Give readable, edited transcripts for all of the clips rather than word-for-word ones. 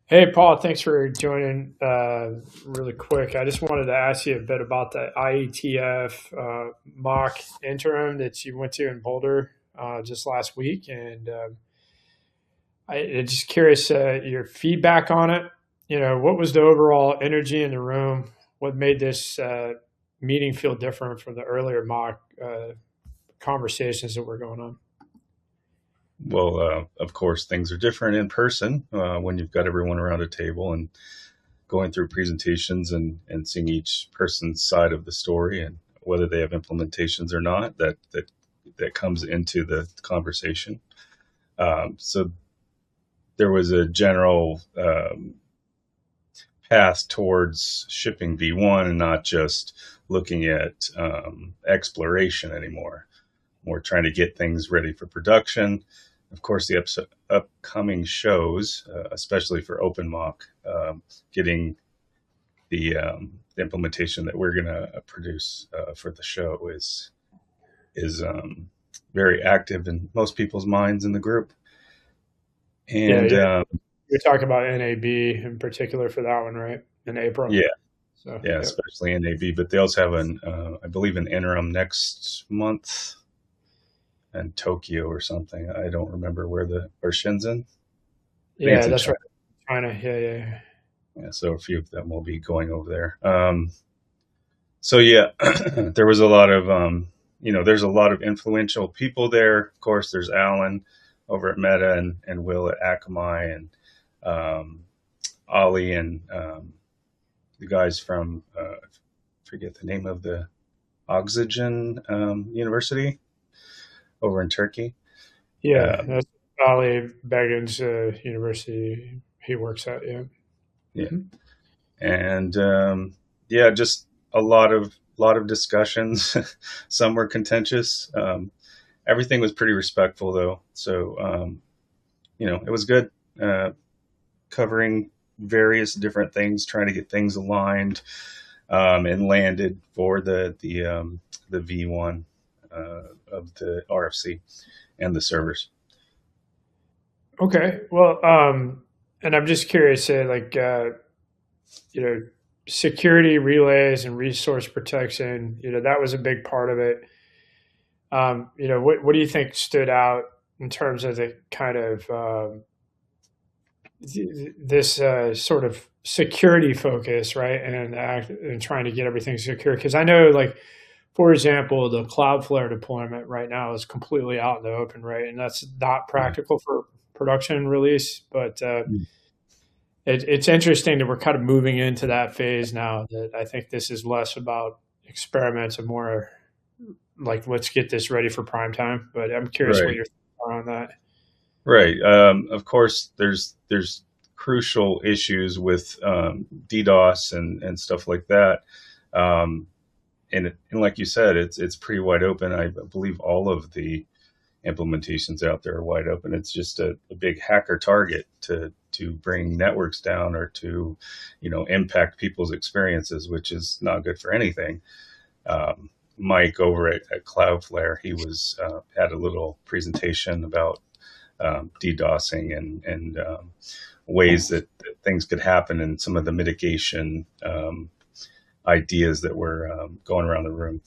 Hey, Paul, thanks for joining really quick. I just wanted to ask you a bit about the IETF mock interim that you went to in Boulder just last week. And I'm just curious your feedback on it. What was the overall energy in the room? What made this meeting feel different from the earlier mock conversations that were going on? Well, of course, things are different in person when you've got everyone around a table and going through presentations and seeing each person's side of the story and whether they have implementations or not. That comes into the conversation. So there was a general path towards shipping V1 and not just looking at exploration anymore. We're trying to get things ready for production. Of course, the upcoming shows, especially for OpenMOC, getting the implementation that we're going to produce for the show is very active in most people's minds in the group. Yeah, And you're talking about NAB in particular for that one, right? In April. yeah, So, yeah, yeah. especially in NAB, but they also have I believe, an interim next month in Tokyo or something. I don't remember or Shenzhen. I think it's Yeah, in that's China. right. China. Yeah, yeah, yeah. Yeah, so a few of them will be going over there. So yeah, there was a lot of there's a lot of influential people there. Of course, there's Alan over at Meta and Will at Akamai and Ali and the guys from I forget the name of the Oxygen University over in Turkey. Yeah, Um, that's Ali Began's university he works at. Yeah. yeah, Hmm. and yeah, just a lot of discussions. Some were contentious. Everything was pretty respectful though, so it was good. Covering various different things, trying to get things aligned and landed for the V1 of the RFC and the servers. Okay. Well, and I'm just curious, you know, security relays and resource protection. That was a big part of it. What do you think stood out in terms of the kind of this sort of security focus, right? And trying to get everything secure. Because I know, like, for example, the Cloudflare deployment right now is completely out in the open, right? And that's not Right. practical for production release. But Mm. it's interesting that we're kind of moving into that phase now. That I think this is less about experiments and more like let's get this ready for prime time. But I'm curious what Right. your thoughts are on that. Right. Of course, there's crucial issues with DDoS and stuff like that. Um, and like you said, it's pretty wide open. I believe all of the implementations out there are wide open. It's just a big hacker target to bring networks down or to impact people's experiences, which is not good for anything. Mike over at Cloudflare, he was had a little presentation about DDoSing and ways that things could happen and some of the mitigation ideas that were going around the room.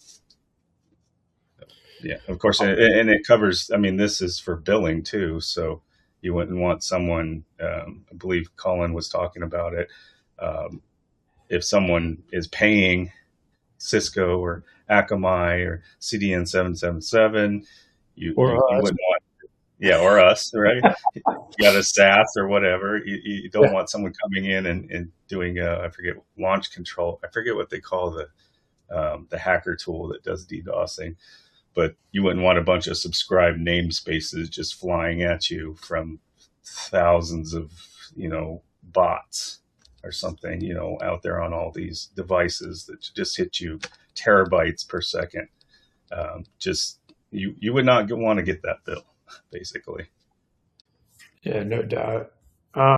Yeah, of course, and it covers. I mean, this is for billing too, so you wouldn't want someone. I believe Colin was talking about it. Um, if someone is paying Cisco or Akamai or CDN 777, Or you us. wouldn't want, yeah, or us, right? You got a SaaS or whatever. You don't want someone coming in and doing I forget, launch control. I forget what they call the hacker tool that does DDoSing, but you wouldn't want a bunch of subscribed namespaces just flying at you from thousands of bots or something out there on all these devices that just hit you terabytes per second. Just you would not want to get that bill, basically. Yeah, no doubt. All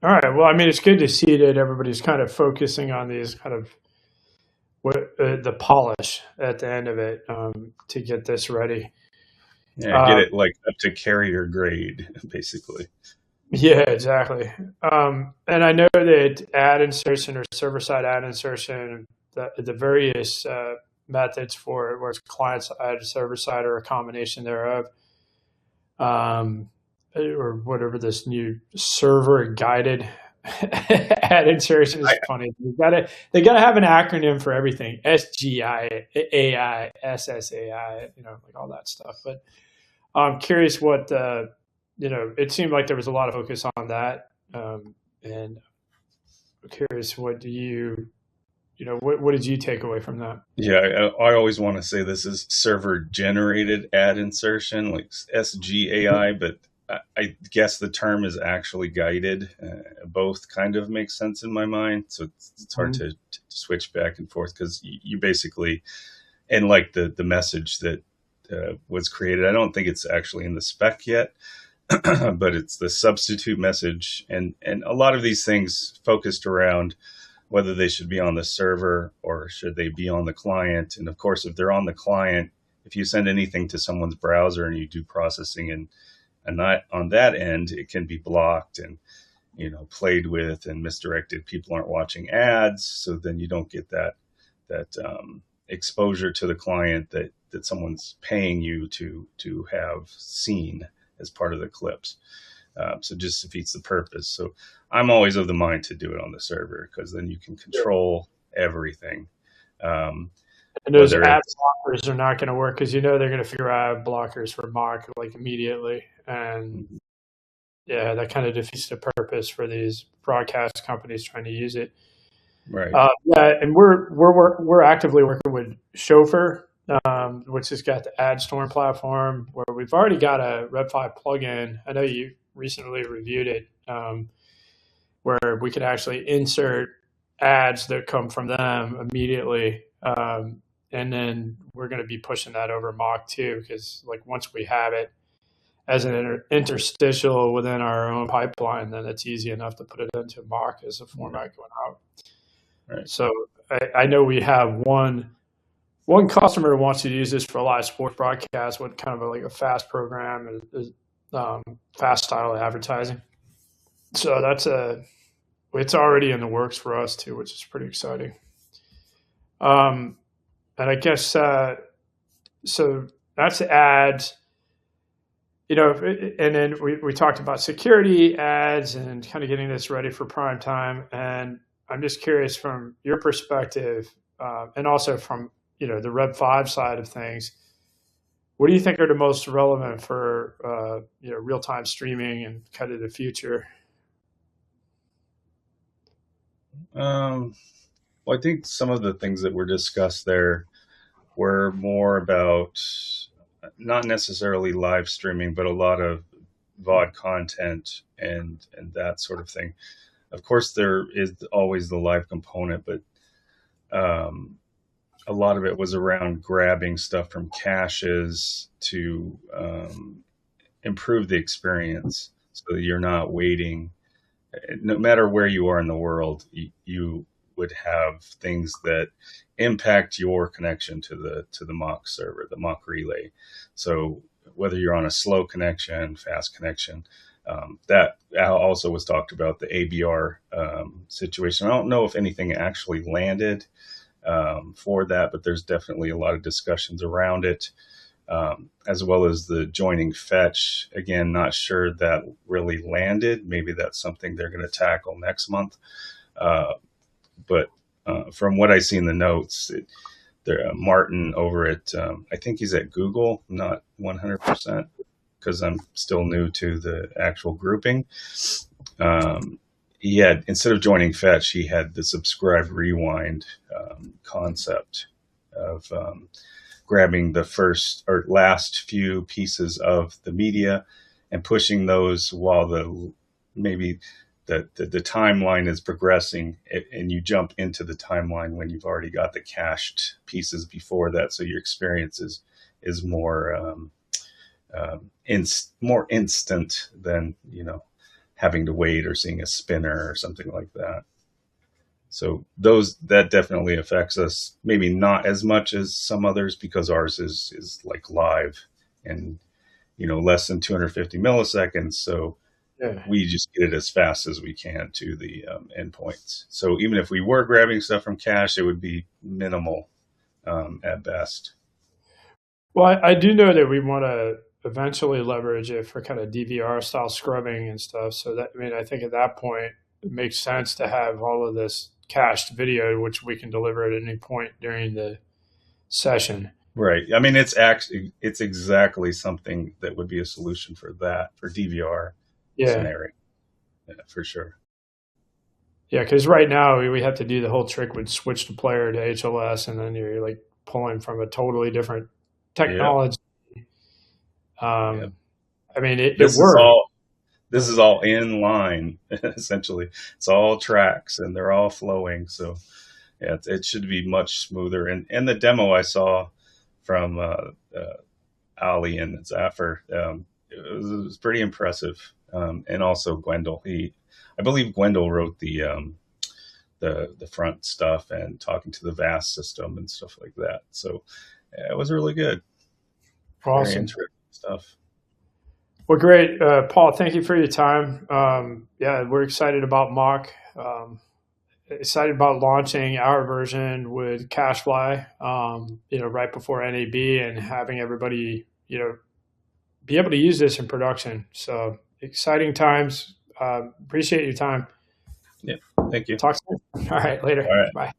right. Well, I mean, it's good to see that everybody's kind of focusing on these kind of the polish at the end of it to get this ready. Yeah, get Um, it like up to carrier grade, basically. Yeah, exactly. And I know that ad insertion or server-side ad insertion, the various methods for it, where it's client-side, server-side, or a combination thereof, um, or whatever this new server-guided ad insertion is I, funny. They gotta have an acronym for everything: SGI, AI, SSAI, like all that stuff. But I'm curious what it seemed like there was a lot of focus on that, and I'm curious what did you take away from that? yeah, I always want to say this is server generated ad insertion, like SGAI, but I guess the term is actually guided. Both kind of make sense in my mind, so it's hard Mhm. to switch back and forth because you basically, and like the message that was created, I don't think it's actually in the spec yet, but it's the substitute message, and a lot of these things focused around whether they should be on the server or should they be on the client. And of course, if they're on the client, if you send anything to someone's browser and you do processing and not on that end, it can be blocked and played with and misdirected. People aren't watching ads, so then you don't get that exposure to the client that someone's paying you to have seen as part of the clips. So just defeats the purpose. So I'm always of the mind to do it on the server because then you can control everything. Um, And those whether ad it's blockers are not going to work because they're going to figure out ad blockers for mock like immediately, and yeah, that kind of defeats the purpose for these broadcast companies trying to use it. right, Yeah, and we're actively working with Chauffeur, which has got the ad storm platform where we've already got a Rev5 plugin. I know you recently reviewed it, where we could actually insert ads that come from them immediately, and then we're going to be pushing that over Mock too, because like once we have it as an interstitial within our own pipeline, then it's easy enough to put it into Mock as a format going out. right. So I know we have one customer who wants to use this for a live sports broadcast with kind of like a fast program and fast style advertising. So it's already in the works for us too, which is pretty exciting. And I guess so. That's ads, and then we talked about security ads and kind of getting this ready for prime time. And I'm just curious from your perspective, and also from the Rev5 side of things. What do you think are the most relevant for real time streaming and kind of the future? Um, well, I think some of the things that were discussed there were more about not necessarily live streaming, but a lot of VOD content and that sort of thing. Of course, there is always the live component, but um, a lot of it was around grabbing stuff from caches to improve the experience so that you're not waiting. No matter where you are in the world, you would have things that impact your connection to the mock server, the mock relay. So whether you're on a slow connection, fast connection, that also was talked about, the ABR situation. I don't know if anything actually landed for that, but there's definitely a lot of discussions around it, as well as the joining fetch. Again, not sure that really landed. Maybe that's something they're going to tackle next month. But from what I see in the notes, Martin over at, I think he's at Google, not 100%, because I'm still new to the actual grouping. He had, instead of joining fetch, he had the subscribe rewind concept of grabbing the first or last few pieces of the media and pushing those while maybe the timeline is progressing, and you jump into the timeline when you've already got the cached pieces before that, so your experience is more more instant than having to wait or seeing a spinner or something like that. So that definitely affects us. Maybe not as much as some others because ours is like live and less than 250 milliseconds. So Yeah. we just get it as fast as we can to the endpoints. So even if we were grabbing stuff from cache, it would be minimal at best. Well, I do know that we want to eventually leverage it for kind of DVR style scrubbing and stuff. So that, I mean, I think at that point it makes sense to have all of this cached video, which we can deliver at any point during the session. Right. I mean, it's exactly something that would be a solution for that, for DVR Yeah. scenario. Yeah, for sure. Yeah. Because right now we have to do the whole trick with switch the player to HLS, and then you're like pulling from a totally different Yep. technology. Yep. I mean, it This is worked. all this is all in line essentially. It's all tracks and they're all flowing. So yeah, it should be much smoother. And the demo I saw from Ali and Zaffer, it was pretty impressive. And also Gwendol. I believe Gwendol wrote the front stuff and talking to the VAS system and stuff like that. So yeah, it was really good. Very Awesome. interesting stuff. Well, great. Paul, thank you for your time. Yeah, we're excited about MOQ. Excited about launching our version with CacheFly, right before NAB, and having everybody, be able to use this in production. So exciting times. Appreciate your time. Yeah. Thank you. Talk soon. All right. Later. All right. Bye.